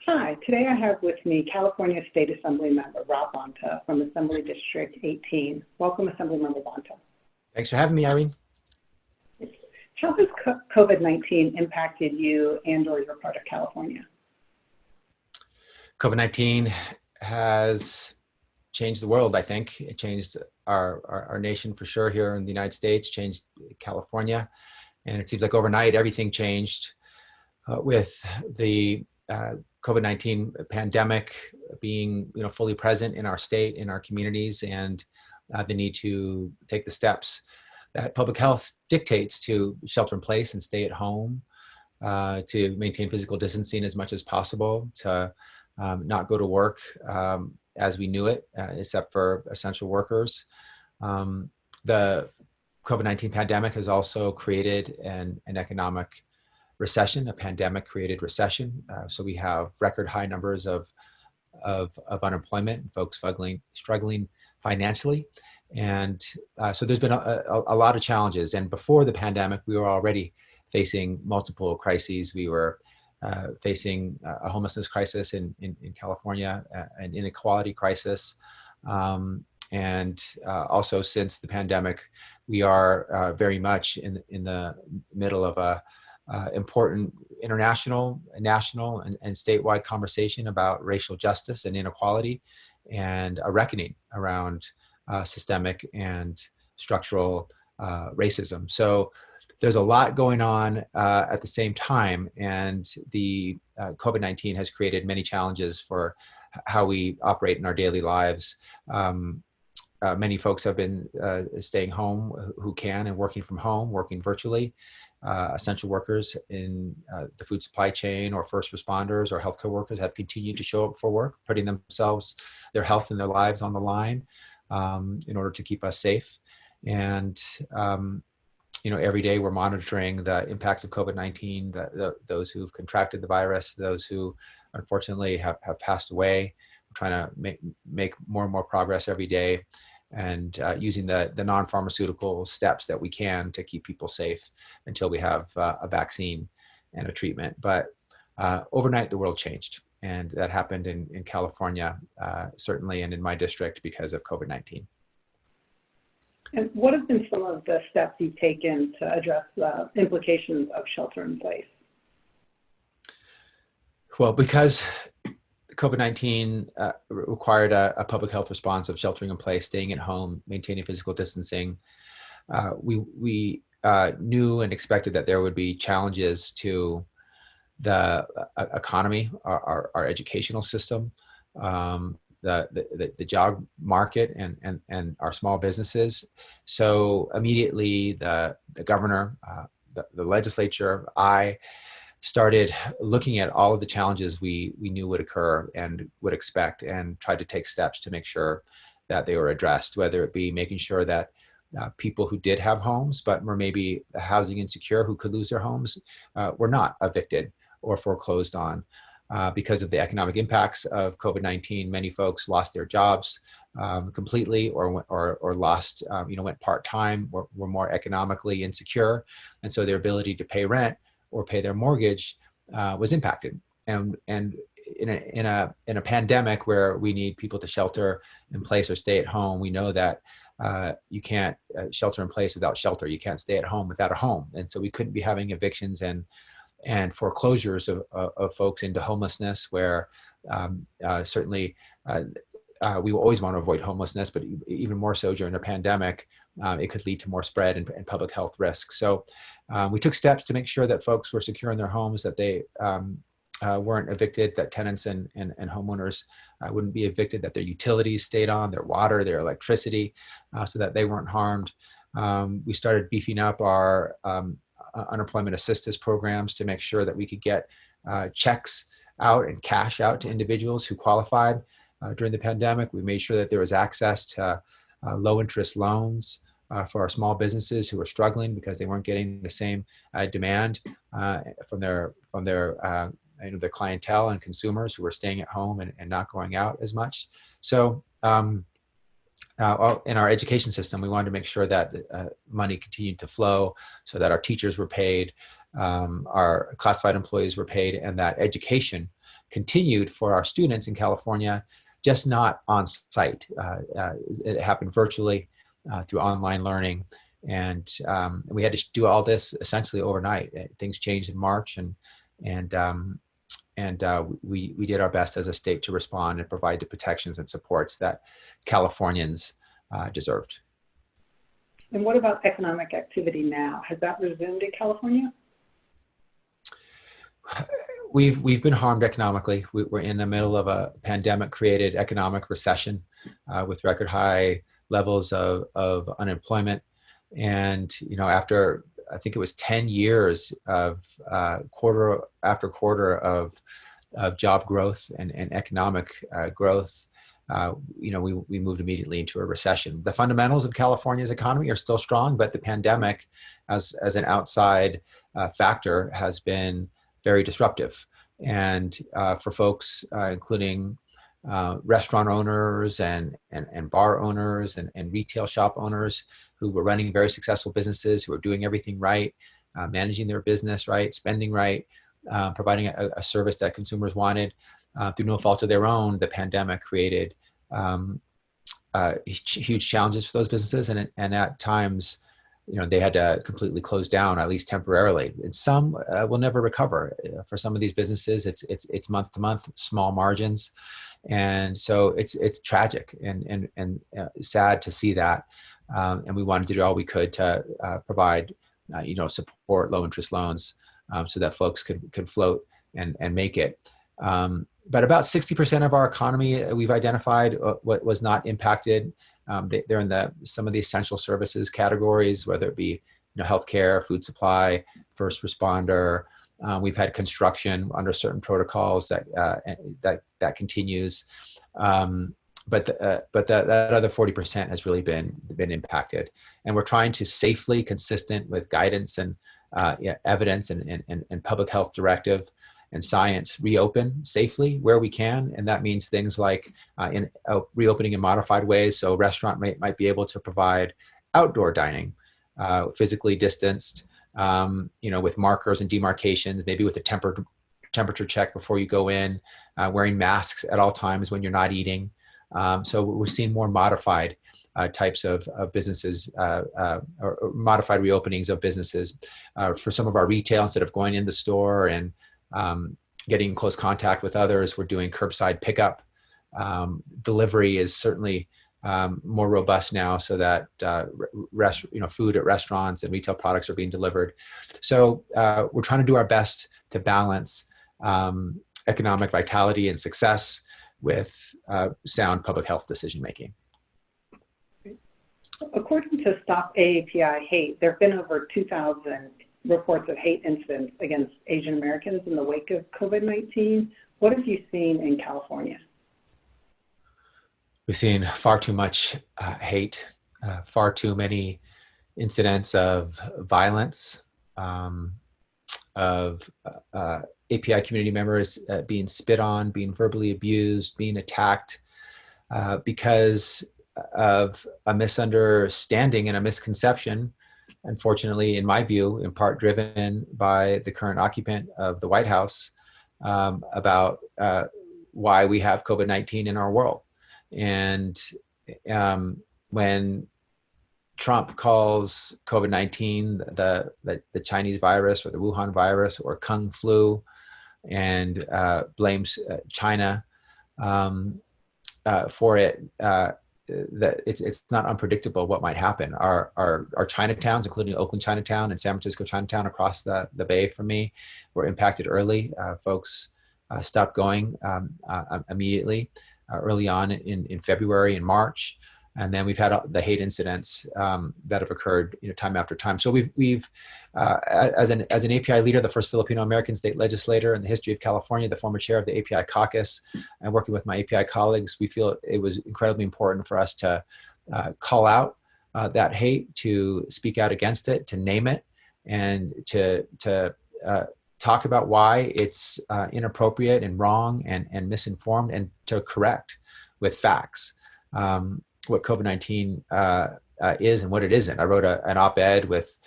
Hi, today I have with me California State Assembly member Rob Bonta from Assembly District 18. Welcome, Assembly Member Bonta. Thanks for having me, Irene. How has COVID-19 impacted you and or your part of California? COVID-19 has changed the world, I think. It changed our nation for sure here in the United States, changed California. And it seems like overnight everything changed with the COVID-19 pandemic being fully present in our state, in our communities, and the need to take the steps that public health dictates to shelter in place and stay at home, to maintain physical distancing as much as possible, to not go to work as we knew it, except for essential workers. The COVID-19 pandemic has also created an economic recession, a pandemic created recession. So we have record high numbers of unemployment, folks struggling financially. And so there's been a lot of challenges. And before the pandemic, we were already facing multiple crises. We were facing a homelessness crisis in California, an inequality crisis. And also since the pandemic, we are very much in the middle of a important international, national, and statewide conversation about racial justice and inequality, and a reckoning around systemic and structural racism. So there's a lot going on at the same time, and the COVID-19 has created many challenges for how we operate in our daily lives. Many folks have been staying home who can, and working from home, working virtually. Essential workers in the food supply chain, or first responders, or healthcare workers have continued to show up for work, putting themselves, their health and their lives on the line in order to keep us safe. And every day we're monitoring the impacts of COVID-19, those who've contracted the virus, those who unfortunately have passed away. We're trying to make more and more progress every day, and using the non-pharmaceutical steps that we can to keep people safe until we have a vaccine and a treatment. But overnight, the world changed. And that happened in California, certainly, and in my district because of COVID-19. And what have been some of the steps you've taken to address the implications of shelter in place? Well, because COVID-19 required a public health response of sheltering in place, staying at home, maintaining physical distancing, we knew and expected that there would be challenges to the economy, our educational system, the job market, and our small businesses. So immediately the governor, the legislature, I started looking at all of the challenges we knew would occur and would expect, and tried to take steps to make sure that they were addressed, whether it be making sure that people who did have homes but were maybe housing insecure, who could lose their homes, were not evicted or foreclosed on. Because of the economic impacts of COVID-19, many folks lost their jobs completely, or lost, went part-time, were more economically insecure. And so their ability to pay rent or pay their mortgage was impacted. And in a pandemic where we need people to shelter in place or stay at home, we know that you can't shelter in place without shelter. You can't stay at home without a home. And so we couldn't be having evictions and foreclosures of folks into homelessness, where certainly we always want to avoid homelessness, but even more so during a pandemic, it could lead to more spread and public health risks. So we took steps to make sure that folks were secure in their homes, that they weren't evicted, that tenants and homeowners wouldn't be evicted, that their utilities stayed on, their water, their electricity, so that they weren't harmed. We started beefing up our unemployment assistance programs to make sure that we could get checks out and cash out to individuals who qualified during the pandemic. We made sure that there was access to low interest loans for our small businesses who were struggling because they weren't getting the same demand from their clientele and consumers who were staying at home and not going out as much. So in our education system, we wanted to make sure that money continued to flow so that our teachers were paid, our classified employees were paid, and that education continued for our students in California, just not on site. It happened virtually through online learning. And we had to do all this essentially overnight. Things changed in March, and we did our best as a state to respond and provide the protections and supports that Californians deserved. And what about economic activity now? Has that resumed in California? We've been harmed economically. We're in the middle of a pandemic-created economic recession with record high levels of unemployment. And after, I think it was 10 years of quarter after quarter of job growth and economic growth, we moved immediately into a recession. The fundamentals of California's economy are still strong, but the pandemic, as an outside factor, has been very disruptive. And for folks, including restaurant owners and bar owners and retail shop owners who were running very successful businesses, who were doing everything right, managing their business right, spending right, providing a service that consumers wanted, through no fault of their own, the pandemic created huge challenges for those businesses, and at times, they had to completely close down, at least temporarily. And some will never recover. For some of these businesses, it's month to month, small margins, and so it's tragic and sad to see that. And we wanted to do all we could to provide, support, low interest loans, so that folks could float and make it. But about 60% of our economy we've identified was not impacted. They're in some of the essential services categories, whether it be healthcare, food supply, first responder. We've had construction under certain protocols that continues. But that other 40% has really been impacted, and we're trying to safely, consistent with guidance and evidence and public health directive and science, reopen safely where we can. And that means things like reopening in modified ways. So a restaurant might be able to provide outdoor dining, physically distanced, with markers and demarcations, maybe with a temperature check before you go in, wearing masks at all times when you're not eating. So we're seeing more modified types of businesses, or modified reopenings of businesses. For some of our retail, instead of going in the store and getting in close contact with others, we're doing curbside pickup. Delivery is certainly more robust now, so that food at restaurants and retail products are being delivered. So we're trying to do our best to balance economic vitality and success with sound public health decision making. According to Stop AAPI Hate, there have been over 2,000 reports of hate incidents against Asian Americans in the wake of COVID-19. What have you seen in California? We've seen far too much hate, far too many incidents of violence, of API community members being spit on, being verbally abused, being attacked because of a misunderstanding and a misconception, unfortunately, in my view, in part driven by the current occupant of the White House, about why we have COVID-19 in our world. And when Trump calls COVID-19 the Chinese virus or the Wuhan virus or Kung flu, and blames China for it, that it's not unpredictable what might happen. Our Chinatowns, including Oakland Chinatown and San Francisco Chinatown across the bay from me, were impacted early. Folks stopped going immediately early on in February and March. And then we've had the hate incidents that have occurred, time after time. So we've as an API leader, the first Filipino American State Legislator in the history of California, the former chair of the API caucus, and working with my API colleagues, we feel it was incredibly important for us to call out that hate, to speak out against it, to name it, and to talk about why it's inappropriate and wrong and misinformed, and to correct with facts what COVID-19 is and what it isn't. I wrote an op-ed with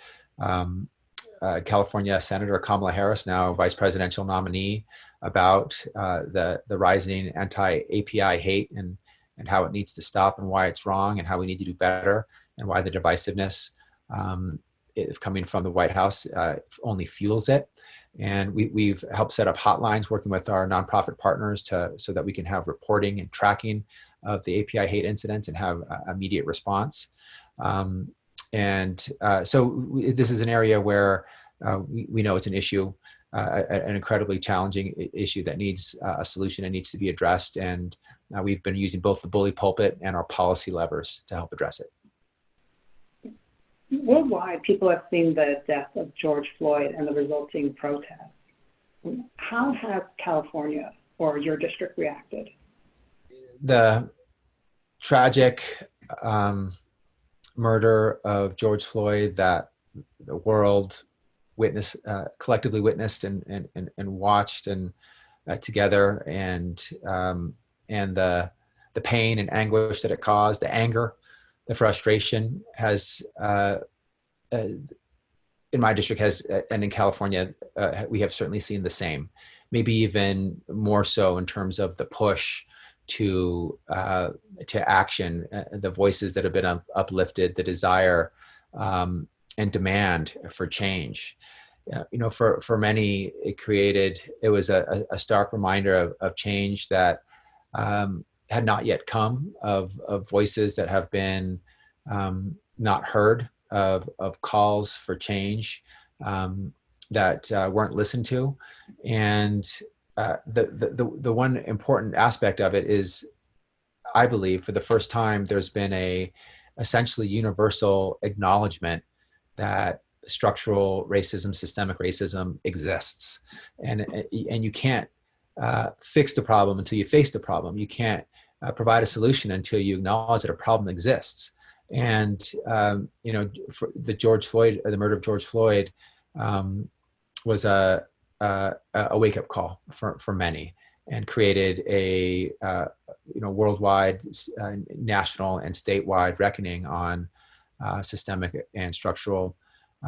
California Senator Kamala Harris, now vice presidential nominee, about the rising anti-API hate and how it needs to stop and why it's wrong and how we need to do better and why the divisiveness coming from the White House only fuels it. And we've helped set up hotlines working with our nonprofit partners so that we can have reporting and tracking of the API hate incidents and have immediate response. So this is an area where we know it's an issue, an incredibly challenging issue that needs a solution and needs to be addressed. And we've been using both the bully pulpit and our policy levers to help address it. Worldwide, people have seen the death of George Floyd and the resulting protests. How has California or your district reacted? The tragic murder of George Floyd that the world collectively witnessed and watched and together, and the pain and anguish that it caused, the anger, the frustration has, in my district and in California, we have certainly seen the same, maybe even more so in terms of the push to action, the voices that have been uplifted, the desire and demand for change. For many, it was a stark reminder of change that had not yet come, of voices that have been not heard, of calls for change that weren't listened to. And the one important aspect of it is, I believe, for the first time, there's been a essentially universal acknowledgement that structural racism, systemic racism exists, and you can't fix the problem until you face the problem. You can't provide a solution until you acknowledge that a problem exists. And for the murder of George Floyd was a wake-up call for many, and created a worldwide, national, and statewide reckoning on systemic and structural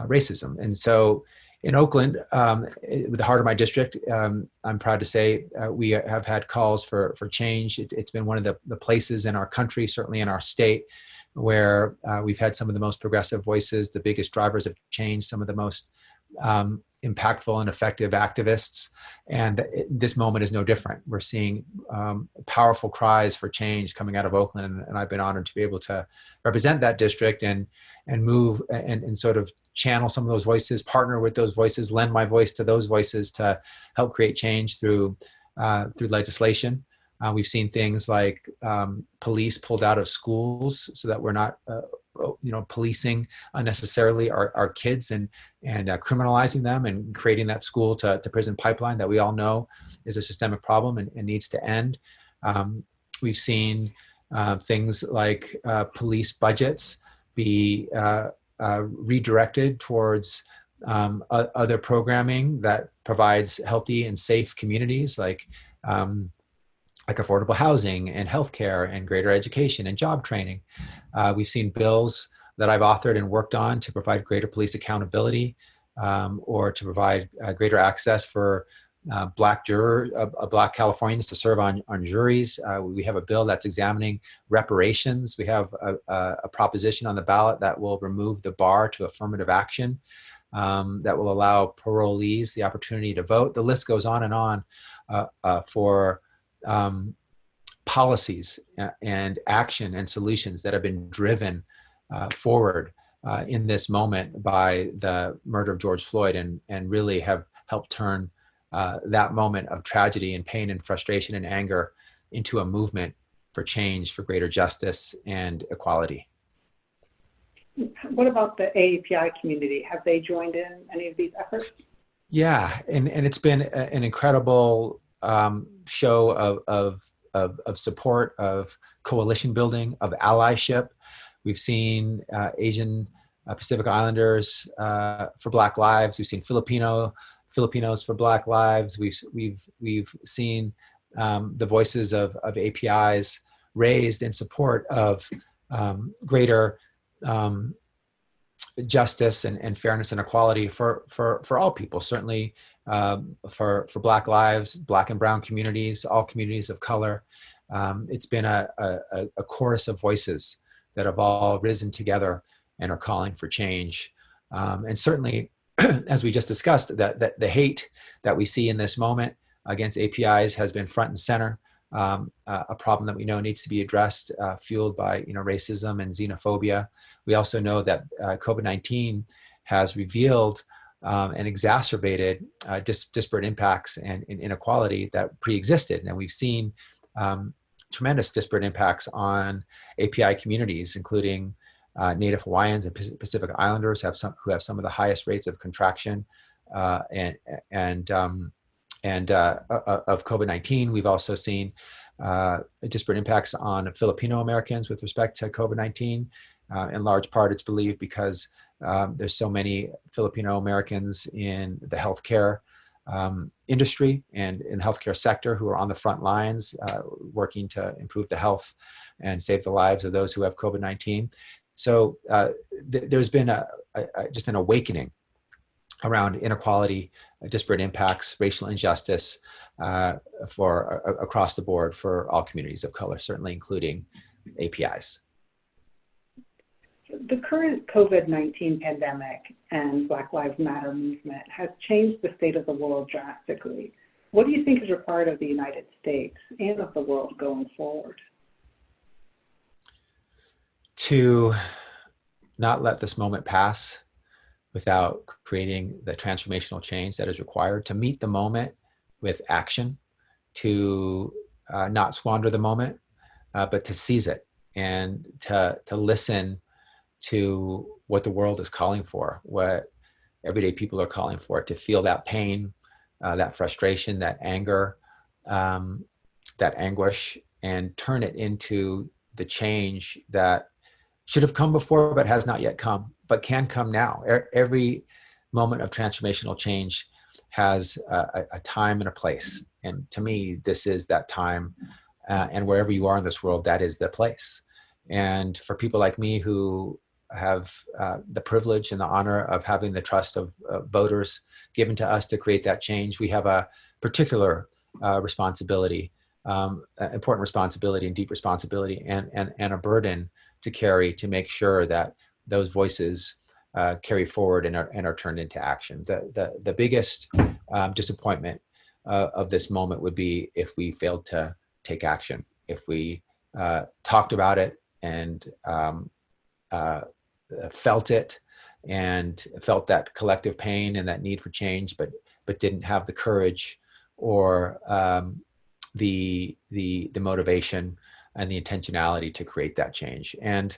racism. And so in Oakland, with the heart of my district, I'm proud to say we have had calls for change. It's been one of the places in our country, certainly in our state, where we've had some of the most progressive voices, the biggest drivers of change, some of the most impactful and effective activists. And this moment is no different. We're seeing powerful cries for change coming out of Oakland. And I've been honored to be able to represent that district and move and sort of channel some of those voices, partner with those voices, lend my voice to those voices to help create change through legislation. We've seen things like police pulled out of schools so that we're not policing unnecessarily our kids and criminalizing them and creating that school to prison pipeline that we all know is a systemic problem and needs to end. We've seen things like police budgets be redirected towards other programming that provides healthy and safe communities, like affordable housing and healthcare and greater education and job training. We've seen bills that I've authored and worked on to provide greater police accountability, or to provide greater access for Black Californians to serve on juries. We have a bill that's examining reparations. We have a proposition on the ballot that will remove the bar to affirmative action, that will allow parolees the opportunity to vote. The list goes on and on for policies and action and solutions that have been driven forward in this moment by the murder of George Floyd, and really have helped turn that moment of tragedy and pain and frustration and anger into a movement for change, for greater justice and equality. What about the AAPI community? Have they joined in any of these efforts? Yeah, and it's been an incredible show of support, of coalition building, of allyship. We've seen Asian Pacific Islanders for Black Lives. We've seen Filipinos for Black Lives. We've seen the voices of APIs raised in support of greater justice and fairness and equality for all people, certainly for Black lives, Black and brown communities, all communities of color. It's been a chorus of voices that have all risen together and are calling for change. And certainly, as we just discussed, that the hate that we see in this moment against APIs has been front and center. A problem that we know needs to be addressed, fueled by racism and xenophobia. We also know that COVID-19 has revealed and exacerbated disparate impacts and inequality that pre-existed, and we've seen tremendous disparate impacts on API communities, including Native Hawaiians and Pacific Islanders who have some of the highest rates of contraction of COVID-19. We've also seen disparate impacts on Filipino Americans with respect to COVID-19. In large part, it's believed because there's so many Filipino Americans in the healthcare industry and in the healthcare sector who are on the front lines working to improve the health and save the lives of those who have COVID-19. So there's been just an awakening around inequality, disparate impacts, racial injustice across the board for all communities of color, certainly including APIs. The current COVID-19 pandemic and Black Lives Matter movement has changed the state of the world drastically. What do you think is required of the United States and of the world going forward? To not let this moment pass without creating the transformational change that is required, to meet the moment with action, to not squander the moment, but to seize it and to listen to what the world is calling for, what everyday people are calling for, to feel that pain, that frustration, that anger, that anguish, and turn it into the change that should have come before but has not yet come, but can come now. Every moment of transformational change has a time and a place. And to me, this is that time. And wherever you are in this world, that is the place. And for people like me who have the privilege and the honor of having the trust of voters given to us to create that change, we have a particular responsibility, important responsibility and deep responsibility and a burden to carry to make sure that those voices carry forward and are turned into action. The biggest disappointment of this moment would be if we failed to take action, if we talked about it and felt it and felt that collective pain and that need for change, but didn't have the courage or the motivation and the intentionality to create that change. And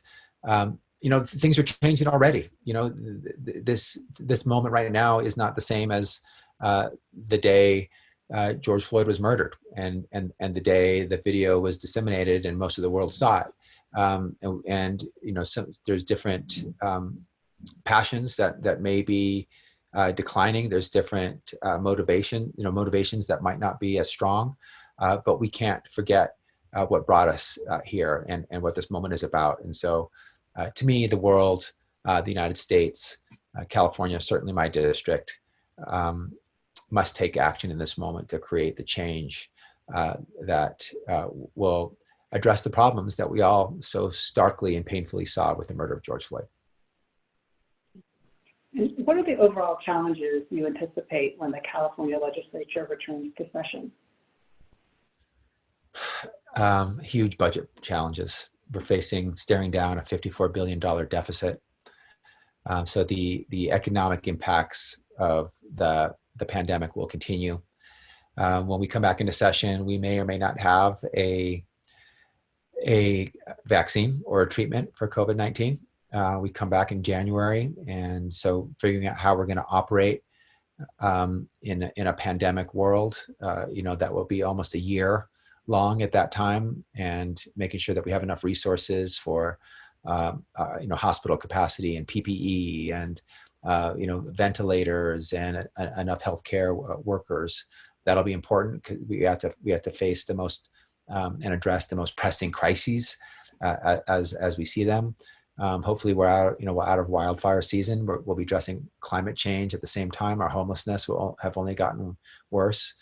things are changing already. This moment right now is not the same as the day George Floyd was murdered and the day the video was disseminated and most of the world saw it. So there's different passions that may be declining. There's different motivations that might not be as strong, but we can't forget what brought us here and what this moment is about. And so to me, the world, the United States, California, certainly my district, must take action in this moment to create the change that will address the problems that we all so starkly and painfully saw with the murder of George Floyd. And what are the overall challenges you anticipate when the California legislature returns to session? Huge budget challenges. We're staring down a $54 billion deficit. So the economic impacts of the pandemic will continue. When we come back into session, we may or may not have a vaccine or a treatment for COVID-19. We come back in January, and so figuring out how we're going to operate in a pandemic world, that will be almost a year long at that time, and making sure that we have enough resources for hospital capacity and PPE and ventilators and enough healthcare workers. That'll be important because we have to face the most and address the most pressing crises as we see them. Hopefully we're out of wildfire season. We'll be addressing climate change at the same time. Our homelessness will have only gotten worse.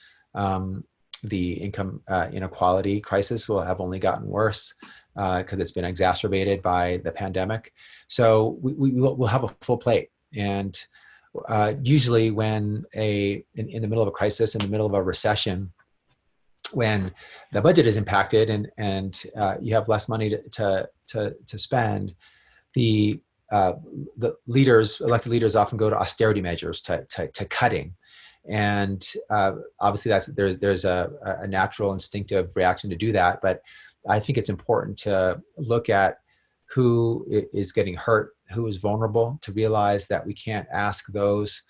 The income inequality crisis will have only gotten worse because it's been exacerbated by the pandemic. So we'll have a full plate. And usually when in the middle of a crisis, in the middle of a recession, when the budget is impacted and you have less money to spend, the elected leaders often go to austerity measures, to cutting. And obviously there's a natural instinctive reaction to do that. But I think it's important to look at who is getting hurt, who is vulnerable, to realize that we can't ask those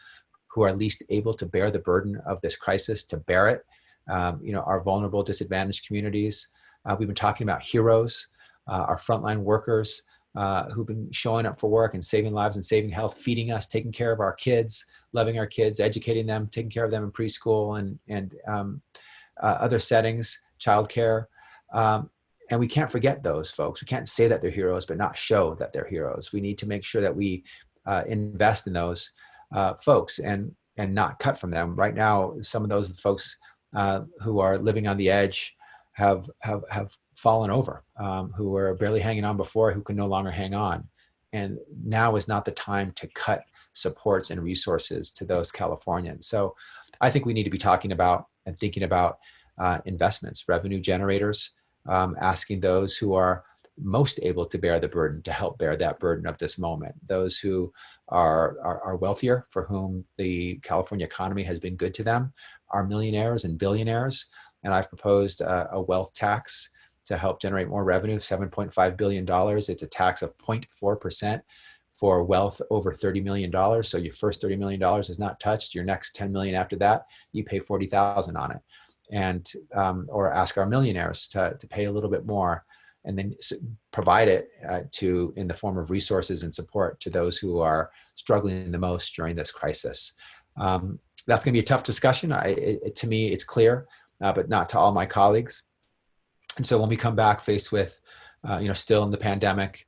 who are least able to bear the burden of this crisis to bear it. Our vulnerable, disadvantaged communities. We've been talking about heroes, our frontline workers who've been showing up for work and saving lives and saving health, feeding us, taking care of our kids, loving our kids, educating them, taking care of them in preschool and other settings, childcare. And we can't forget those folks. We can't say that they're heroes, but not show that they're heroes. We need to make sure that we invest in those folks and not cut from them. Right now, some of those folks who are living on the edge have fallen over, who were barely hanging on before, who can no longer hang on. And now is not the time to cut supports and resources to those Californians. So I think we need to be talking about and thinking about investments, revenue generators, asking those who are most able to bear the burden to help bear that burden of this moment. Those who are wealthier, for whom the California economy has been good to them, are millionaires and billionaires. And I've proposed a wealth tax to help generate more revenue, $7.5 billion. It's a tax of 0.4% for wealth over $30 million. So your first $30 million is not touched. Your next 10 million after that, you pay $40,000 on it. And, or ask our millionaires to pay a little bit more, and then provide it in the form of resources and support to those who are struggling the most during this crisis. That's going to be a tough discussion. To me, it's clear, but not to all my colleagues. And so when we come back faced with, still in the pandemic,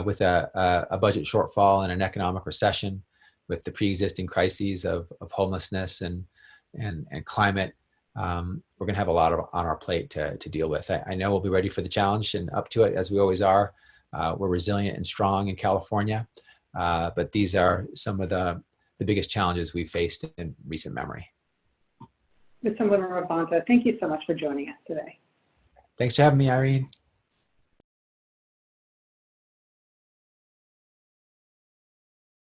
with a budget shortfall and an economic recession, with the pre-existing crises of homelessness and climate, we're going to have a lot on our plate to deal with. I know we'll be ready for the challenge and up to it, as we always are. We're resilient and strong in California, but these are some of the biggest challenges we've faced in recent memory. Mr. Bonta, thank you so much for joining us today. Thanks for having me, Irene.